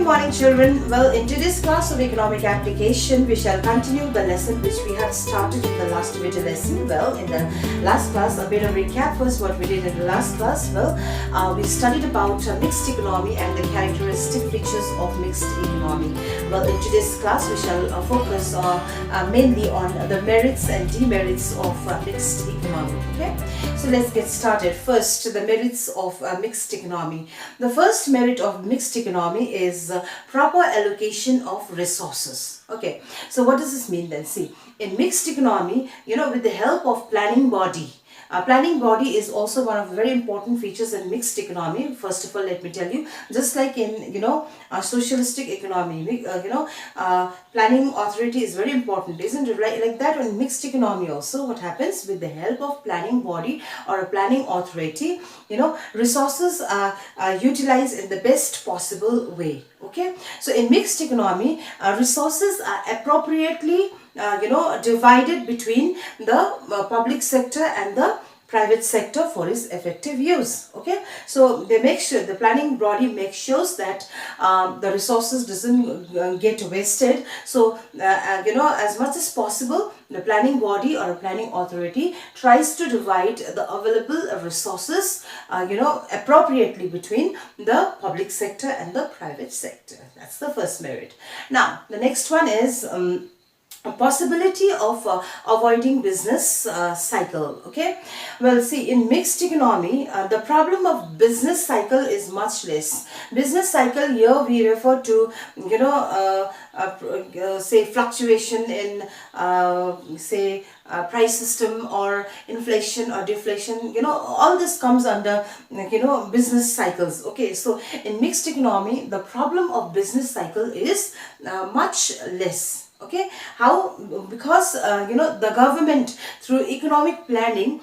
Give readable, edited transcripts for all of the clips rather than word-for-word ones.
good morning, children. Well, in today's class of economic application, we shall continue the lesson which we had started in the last video lesson. Well, in the last class, a bit of recap first what we did in the last class. Well, we studied about mixed economy and the characteristic features of mixed economy. Well, in today's class, we shall focus mainly on the merits and demerits of mixed economy. Okay, so let's get started. First, the merits of mixed economy. The first merit of mixed economy is proper allocation of resources. Okay, so what does this mean then? See, in mixed economy, with the help of planning body, planning body is also one of the very important features in mixed economy. First of all, let me tell you, just like in socialistic economy, planning authority is very important, isn't it? Right, like that in mixed economy also, what happens with the help of planning body or a planning authority, resources are utilized in the best possible way. Okay, so in mixed economy, resources are appropriately divided between the public sector and the private sector for its effective use. Okay, so they make sure, the planning body makes sure that the resources doesn't get wasted. So as much as possible, the planning body or a planning authority tries to divide the available resources appropriately between the public sector and the private sector. That's the first merit. Now the next one is a possibility of avoiding business cycle. Okay, well, see, in mixed economy, the problem of business cycle is much less. Business cycle here we refer to say fluctuation in say price system or inflation or deflation. All this comes under business cycles. Okay, so in mixed economy, the problem of business cycle is much less. Okay, how? Because the government through economic planning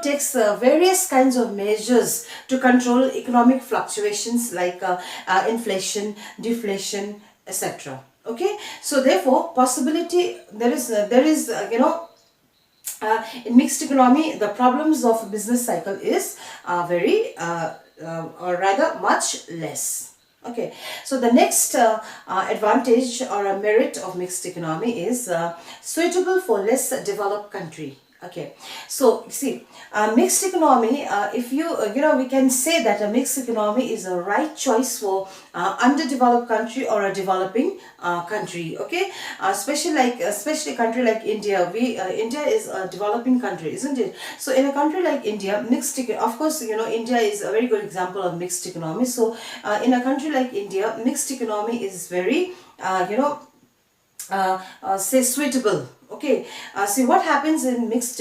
takes various kinds of measures to control economic fluctuations like inflation, deflation, etc. Okay, so therefore possibility there is in mixed economy, the problems of business cycle is very or rather much less. Okay, so the next advantage or a merit of mixed economy is suitable for less developed country. Okay, so see, mixed economy, if we can say that a mixed economy is a right choice for underdeveloped country or a developing country. Okay, especially a country like India. India is a developing country, isn't it? So in a country like India, of course, India is a very good example of mixed economy. So in a country like India, mixed economy is very say suitable. Okay, see what happens in mixed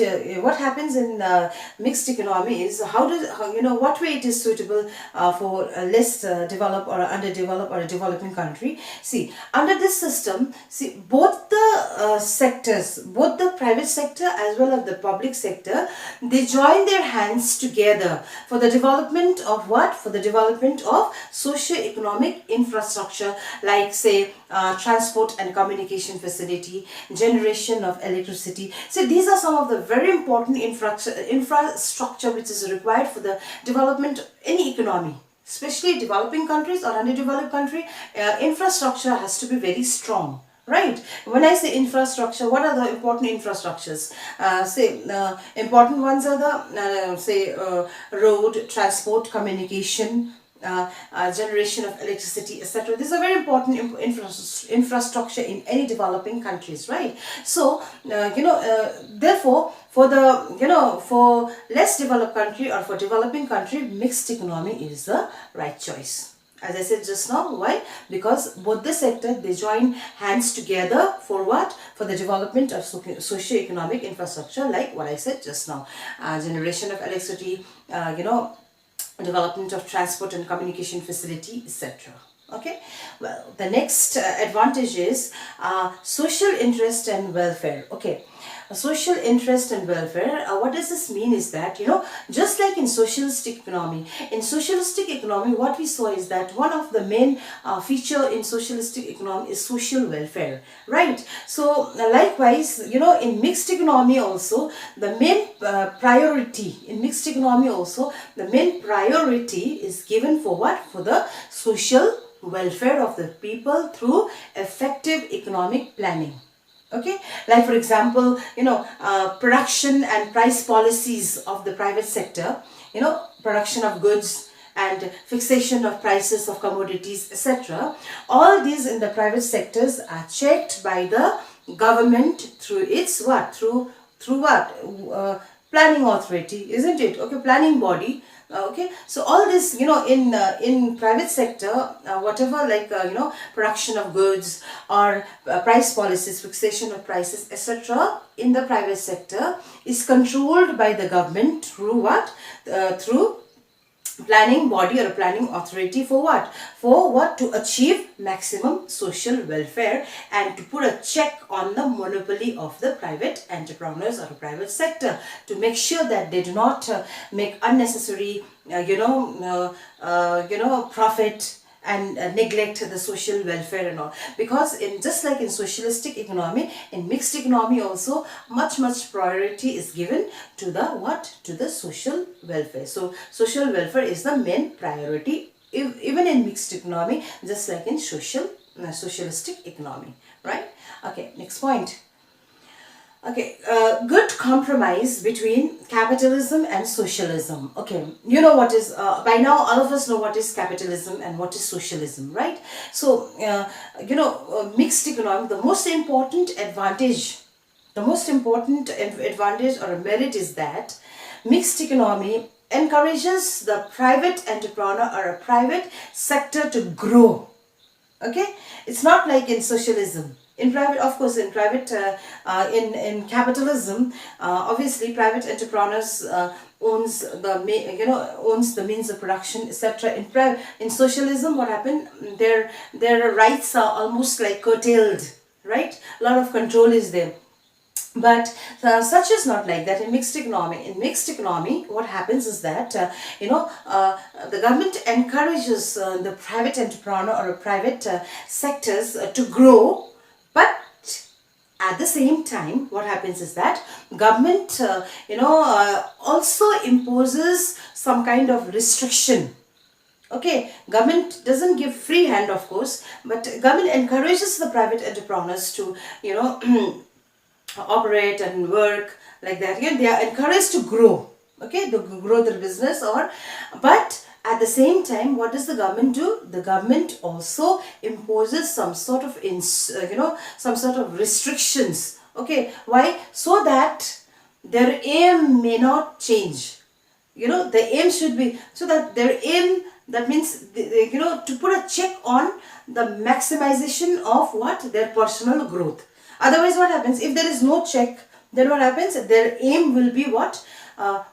mixed economy is what way it is suitable for a less developed or underdeveloped or a developing country. See, under this system, see, both the sectors, both the private sector as well as the public sector, they join their hands together for the development of what? For the development of socio-economic infrastructure, like say transport and communication facility, generation of electricity. So these are some of the very important infrastructure which is required for the development of any economy, especially developing countries or underdeveloped country. Infrastructure has to be very strong. Right. When I say infrastructure, what are the important infrastructures? Important ones are the road, transport, communication, generation of electricity, etc. These are very important infrastructure in any developing countries, right? So therefore, for the for less developed country or for developing country, mixed economy is the right choice. As I said just now, why? Because both the sector, they join hands together for what? For the development of socio-economic infrastructure, like what I said just now, generation of electricity, development of transport and communication facility, etc. Okay, well, the next advantage is social interest and welfare. Okay, social interest and welfare. What does this mean is that, just like in socialistic economy, what we saw is that one of the main feature in socialistic economy is social welfare, right? So likewise, in mixed economy also, the main priority is given for what? For the social welfare of the people through effective economic planning. Okay, like for example, production and price policies of the private sector, production of goods and fixation of prices of commodities, etc. All these in the private sectors are checked by the government through its what? Through what? Planning authority, isn't it? Okay, planning body. Okay, so all this, in private sector, whatever like production of goods or price policies, fixation of prices, etc. in the private sector is controlled by the government through what? Through planning body or planning authority for what? For what? To achieve maximum social welfare and to put a check on the monopoly of the private entrepreneurs or private sector, to make sure that they do not make unnecessary profit and neglect the social welfare and all. Because just like in socialistic economy, in mixed economy also much priority is given to the what? To the social welfare. So social welfare is the main priority even in mixed economy, just like in socialistic economy, right? Okay, next point. Okay, good compromise between capitalism and socialism. Okay, you know what is, by now all of us know what is capitalism and what is socialism, right? So, mixed economy, the most important advantage or a merit is that mixed economy encourages the private entrepreneur or a private sector to grow. Okay, it's not like in socialism. In private, of course, in in capitalism, obviously private entrepreneurs owns the means of production, etc. In socialism, what happened? Their rights are almost like curtailed, right? A lot of control is there. But such is not like that in mixed economy. In mixed economy, what happens is that, the government encourages the private entrepreneur or private sectors to grow. But at the same time, what happens is that government, also imposes some kind of restriction. Okay, government doesn't give free hand, of course, but government encourages the private entrepreneurs to, operate and work like that. They are encouraged to grow. Okay, to grow their business, but at the same time, what does the government do? The government also imposes some sort of restrictions. Okay, why? So that their aim may not change. The aim should be so that their aim, that means to put a check on the maximization of what? Their personal growth. Otherwise, what happens? If there is no check, then what happens? Their aim will be what?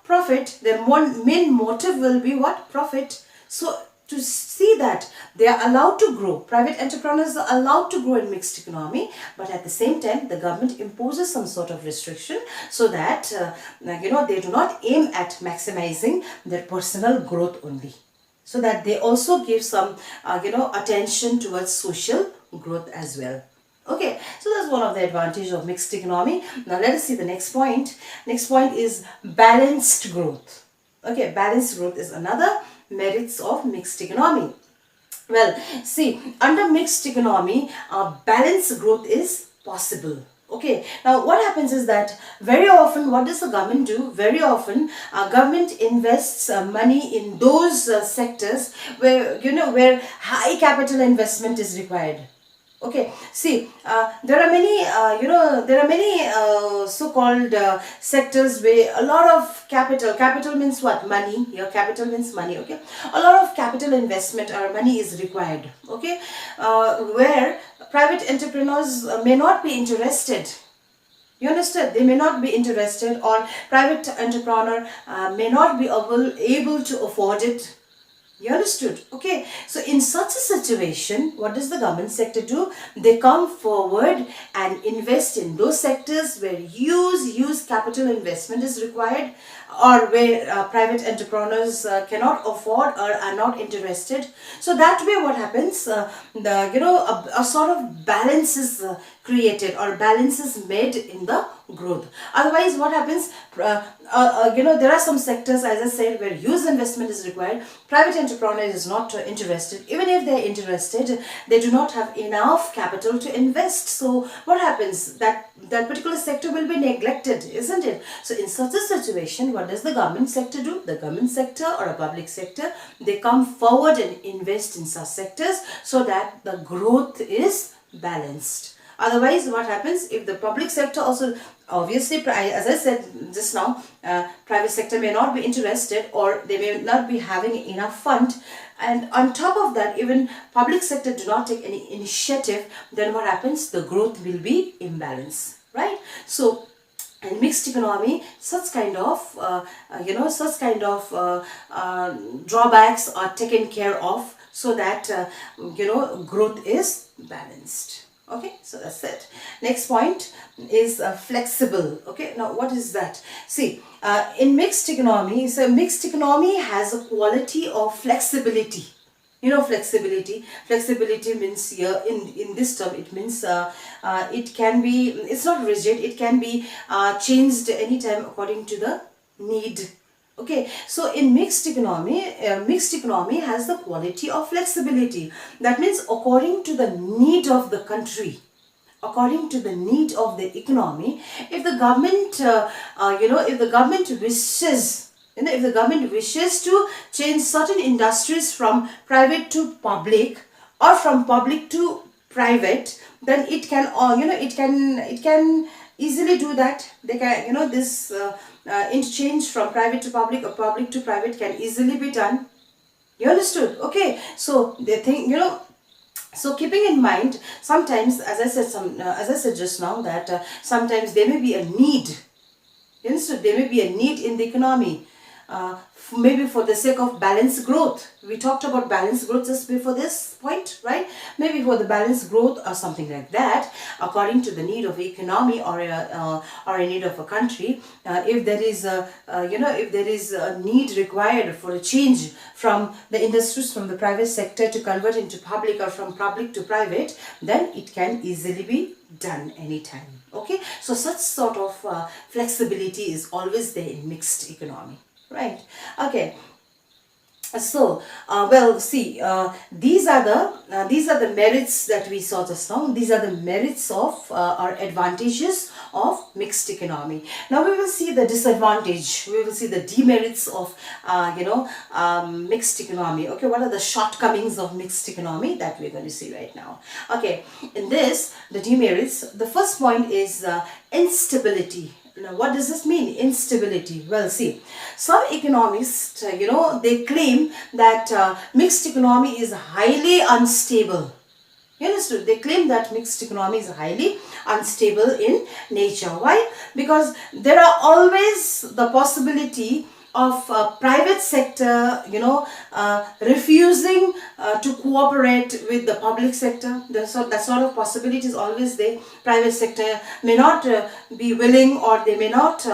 Profit. Their main motive will be what? Profit. So to see that they are allowed to grow, private entrepreneurs are allowed to grow in mixed economy, but at the same time the government imposes some sort of restriction so that they do not aim at maximizing their personal growth only, so that they also give some attention towards social growth as well. Okay, so that's one of the advantages of mixed economy. Now let us see the next point. Next point is balanced growth. Okay, balanced growth is another merits of mixed economy. Well, see, under mixed economy, balanced growth is possible. Okay, now what happens is that very often, what does the government do? Very often, government invests money in those sectors where, where high capital investment is required. Okay, see, there are many, so-called sectors where a lot of capital means what? Money. Your capital means money, okay? A lot of capital investment or money is required, okay? Where private entrepreneurs may not be interested. You understand? They may not be interested, or private entrepreneur may not be able to afford it. You understood? Okay. So in such a situation, what does the government sector do? They come forward and invest in those sectors where huge capital investment is required, or where private entrepreneurs cannot afford or are not interested. So that way, what happens? A sort of balance is created, or balance is made in the growth. Otherwise, what happens? There are some sectors, as I said, where huge investment is required. Private entrepreneur is not interested. Even if they are interested, they do not have enough capital to invest. So what happens? That particular sector will be neglected, isn't it? So in such a situation, what does the government sector do? The government sector or a public sector, they come forward and invest in such sectors so that the growth is balanced. Otherwise, what happens if the public sector also, obviously, as I said just now, private sector may not be interested, or they may not be having enough fund, and on top of that, even public sector do not take any initiative, then what happens? The growth will be imbalance, right? So in mixed economy, such kind of drawbacks are taken care of, so that growth is balanced. Okay, so that's it. Next point is flexible. Okay, now what is that? See, in mixed economy, so mixed economy has a quality of flexibility. You know, flexibility means here in this term, it means it can be, it's not rigid, it can be changed anytime according to the need. Okay, so in mixed economy has the quality of flexibility. That means according to the need of the country, according to the need of the economy, if the government if the government wishes to change certain industries from private to public, or from public to private, then it can, it can easily do that. They can, this interchange from private to public or public to private can easily be done. You understood? Okay, so they think, so keeping in mind, sometimes, as I said just now, that sometimes there may be a need. You understood? There may be a need in the economy. Maybe for the sake of balanced growth. We talked about balanced growth just before this point, right? Maybe for the balanced growth or something like that, according to the need of the economy, or a need of a country. If there is a need required for a change from the industries from the private sector to convert into public, or from public to private, then it can easily be done anytime. Okay, so such sort of flexibility is always there in mixed economy. Right. Okay. So, well, see, these are the merits that we saw just now. These are the merits of or advantages of mixed economy. Now we will see the disadvantage. We will see the demerits of mixed economy. Okay, what are the shortcomings of mixed economy that we're going to see right now? Okay, in this, the demerits. The first point is instability. Now, what does this mean, instability? Well, see, some economists, they claim that mixed economy is highly unstable. You understood? They claim that mixed economy is highly unstable in nature. Why? Because there are always the possibility of private sector, refusing to cooperate with the public sector. That sort of possibility is always there. Private sector may not be willing, or they may not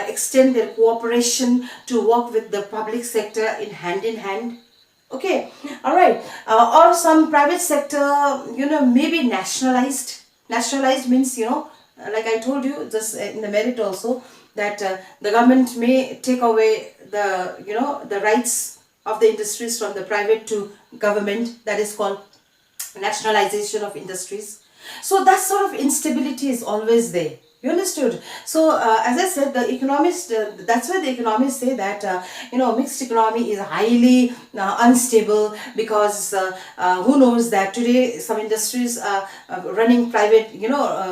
extend their cooperation to work with the public sector in hand. Okay, all right. Or some private sector, may be nationalized. Nationalized means, like I told you just in the merit also, that the government may take away the rights of the industries from the private to government. That is called nationalization of industries. So that sort of instability is always there. You understood? So as I said, the economists, that's why the economists say that mixed economy is highly unstable, because who knows that today some industries are running private,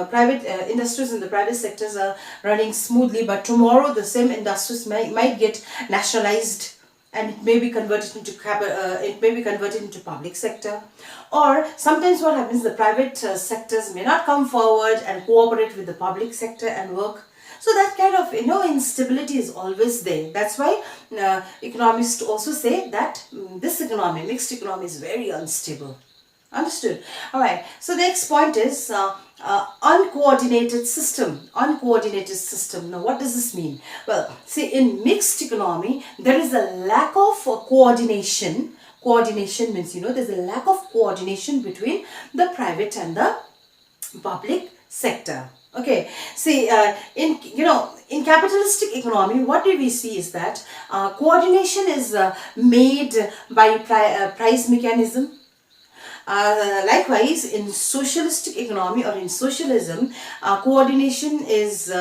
private industries in the private sectors are running smoothly, but tomorrow the same industries might get nationalized, and it may be converted into public sector. Or sometimes what happens, the private sectors may not come forward and cooperate with the public sector and work. So that kind of instability is always there. That's why economists also say that this economy, mixed economy, is very unstable. Understood? Alright, so the next point is uncoordinated system. Uncoordinated system. Now what does this mean? Well, see, in mixed economy there is a lack of coordination. Coordination means, there's a lack of coordination between the private and the public sector. Okay, see, in capitalistic economy, what do we see is that coordination is made by price mechanism. Likewise, in socialistic economy or in socialism, coordination is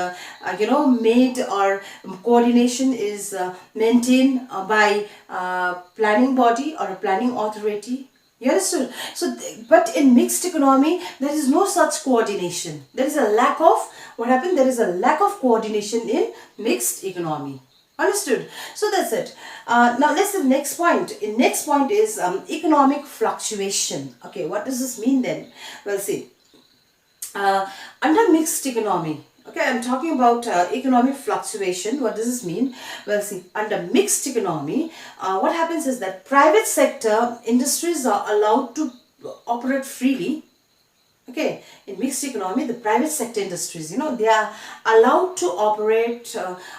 made, or coordination is maintained by planning body or a planning authority. You understood? So, but in mixed economy, there is no such coordination. There is a lack of, what happened? There is a lack of coordination in mixed economy. Understood? So that's it. Now let's see the next point. In next point is economic fluctuation. Okay, what does this mean then? Well, see, under mixed economy, okay, I'm talking about economic fluctuation. What does this mean? Well, see, under mixed economy, what happens is that private sector industries are allowed to operate freely. Okay, in mixed economy, the private sector industries, they are allowed to operate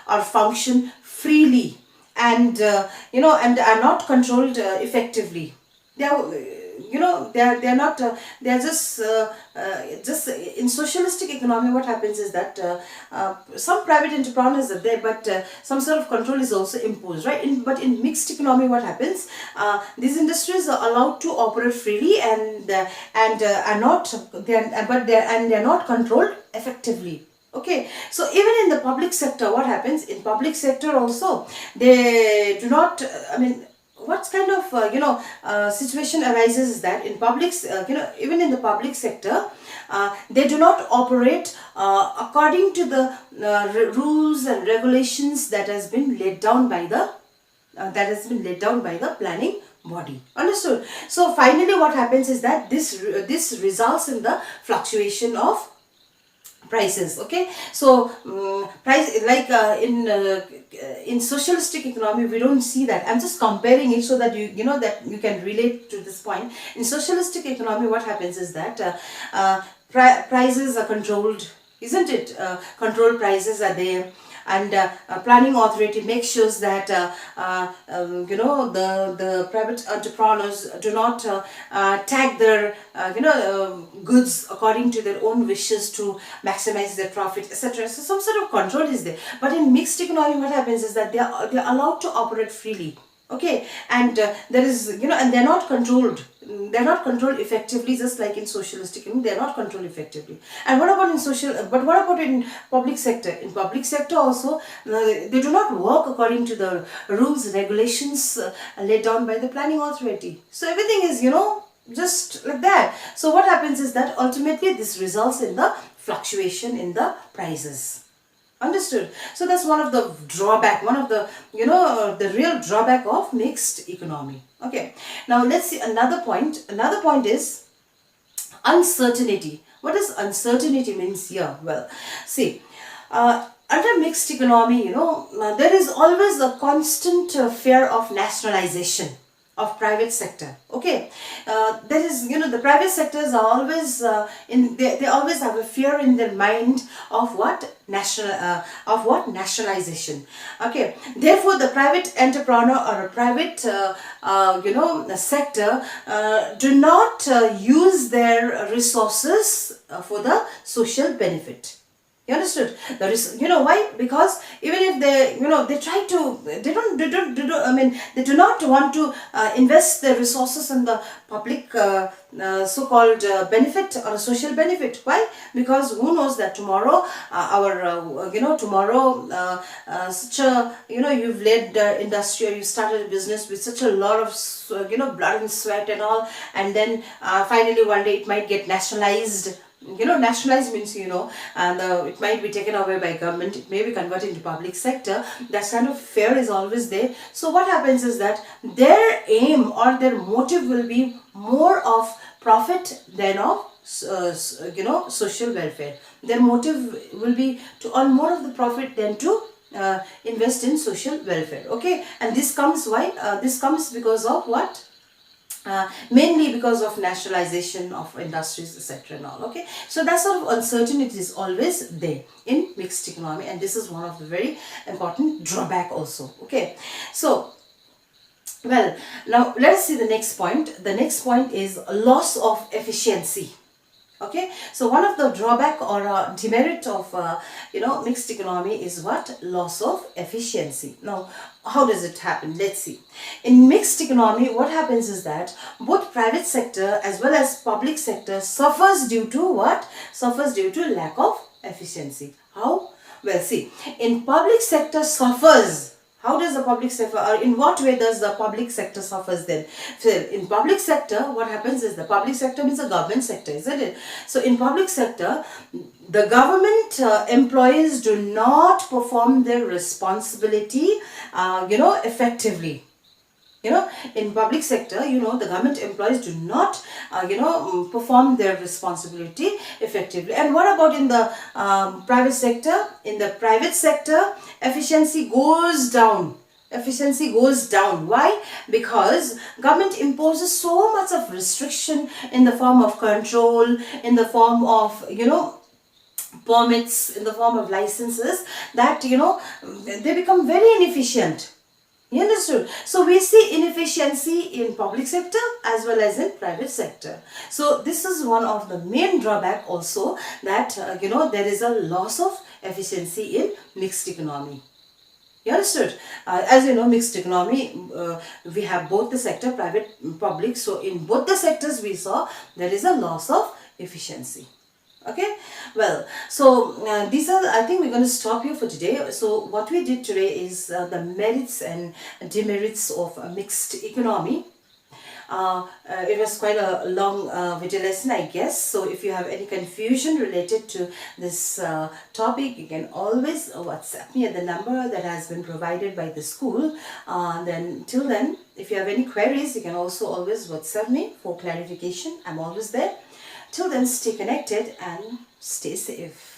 or function freely, and and are not controlled effectively. They are, they are not. They are just in socialistic economy. What happens is that some private entrepreneurs are there, but some sort of control is also imposed, right? But in mixed economy, what happens? These industries are allowed to operate freely, and are not. They are not controlled effectively. Okay, so even in the public sector, what happens? In public sector also, they do not, what kind of situation arises is that in public, even in the public sector, they do not operate according to the rules and regulations that has been laid down by the planning body. Understood? So finally, what happens is that this results in the fluctuation of prices. Okay, so price, like in socialistic economy, we don't see that. I'm just comparing it so that that you can relate to this point. In socialistic economy, what happens is that prices are controlled, isn't it? Controlled prices are there, and planning authority makes sure that the private entrepreneurs do not tag their goods according to their own wishes to maximize their profit, etc. So some sort of control is there. But in mixed economy, what happens is that they are allowed to operate freely. Okay, and there is and they're not controlled. They're not controlled effectively, just like in socialistic economy. They're not controlled effectively. And what about in but what about in public sector? In public sector also, they do not work according to the rules, regulations laid down by the planning authority. So everything is just like that. So what happens is that ultimately this results in the fluctuation in the prices. Understood? So that's one of the drawback, one of the the real drawback of mixed economy. Okay, now let's see another point. Another point is uncertainty. What does uncertainty means here? Well, see, under mixed economy, there is always a constant fear of nationalization of private sector. Okay, there is the private sectors are always they always have a fear in their mind of what nationalization. Okay, therefore the private entrepreneur or a private sector do not use their resources for the social benefit. You understood? That is, why? Because even if they, they try to, they do not want to invest their resources in the public so-called benefit or social benefit. Why? Because who knows that tomorrow, such a, you've led industry, or you started a business with such a lot of, blood and sweat and all, and then finally one day it might get nationalized. Nationalized means, and it might be taken away by government, it may be converted into public sector. That kind of fear is always there. So what happens is that their aim or their motive will be more of profit than of social welfare. Their motive will be to earn more of the profit than to invest in social welfare. Okay, and this comes why? This comes because of what? Mainly because of nationalization of industries, etc. and all. Okay, so that sort of uncertainty is always there in mixed economy, and this is one of the very important drawback also. Okay, so well, now let's see the next point. The next point is loss of efficiency. Okay, so one of the drawback or demerit of mixed economy is what? Loss of efficiency. Now, how does it happen? Let's see. In mixed economy, what happens is that both private sector as well as public sector suffers due to what? Suffers due to lack of efficiency. How? Well, see, in public sector suffers. How does the public sector, or in what way does the public sector suffers then? So in public sector, what happens is the public sector means the government sector, isn't it? So in public sector, the government employees do not perform their responsibility, effectively. In public sector, the government employees do not, perform their responsibility effectively. And what about in the private sector? In the private sector, efficiency goes down. Efficiency goes down. Why? Because government imposes so much of restriction in the form of control, in the form of, permits, in the form of licenses, that, they become very inefficient. You understood? So we see inefficiency in public sector as well as in private sector. So this is one of the main drawback also, that there is a loss of efficiency in mixed economy. You understood? As you know, mixed economy, we have both the sector, private, public. So in both the sectors we saw there is a loss of efficiency. Okay, well, so these are, I think we're going to stop here for today. So what we did today is the merits and demerits of a mixed economy. It was quite a long video lesson, I guess. So if you have any confusion related to this topic, you can always WhatsApp me at the number that has been provided by the school. Then till then, if you have any queries, you can also always WhatsApp me for clarification. I'm always there. Till then, stay connected and stay safe.